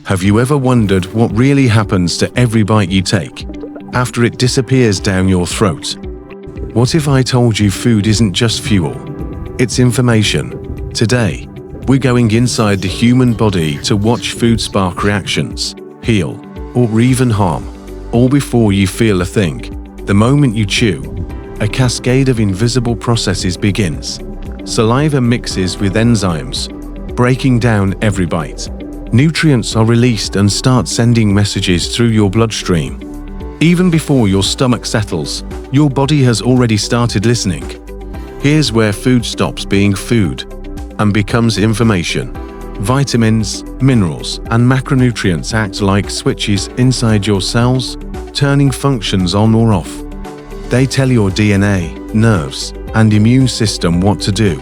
Have you ever wondered what really happens to every bite you take after it disappears down your throat? What if I told you food isn't just fuel, it's information? Today, we're going inside the human body to watch food spark reactions, heal, or even harm, all before you feel a thing. The moment you chew, a cascade of invisible processes begins. Saliva mixes with enzymes, breaking down every bite. Nutrients are released and start sending messages through your bloodstream. Even before your stomach settles, your body has already started listening. Here's where food stops being food and becomes information. Vitamins, minerals, and macronutrients act like switches inside your cells, turning functions on or off. They tell your DNA, nerves, and immune system what to do,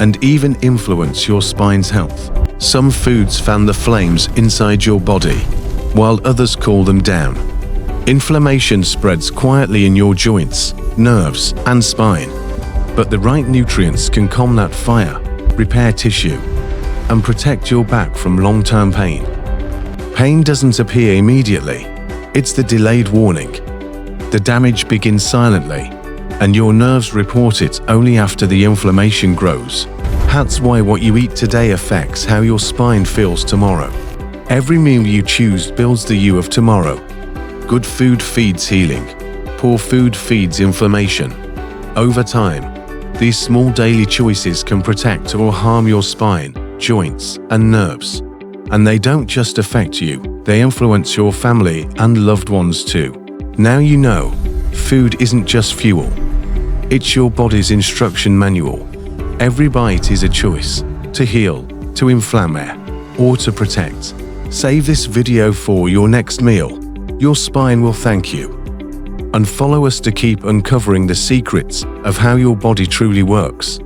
and even influence your spine's health. Some foods fan the flames inside your body, while others cool them down. Inflammation spreads quietly in your joints, nerves, and spine. But the right nutrients can calm that fire, repair tissue, and protect your back from long-term pain. Pain doesn't appear immediately. It's the delayed warning. The damage begins silently, and your nerves report it only after the inflammation grows. That's why what you eat today affects how your spine feels tomorrow. Every meal you choose builds the you of tomorrow. Good food feeds healing. Poor food feeds inflammation. Over time, these small daily choices can protect or harm your spine, joints, and nerves. And they don't just affect you, they influence your family and loved ones too. Now you know, food isn't just fuel. It's your body's instruction manual. Every bite is a choice, to heal, to inflame, or to protect. Save this video for your next meal. Your spine will thank you. And follow us to keep uncovering the secrets of how your body truly works.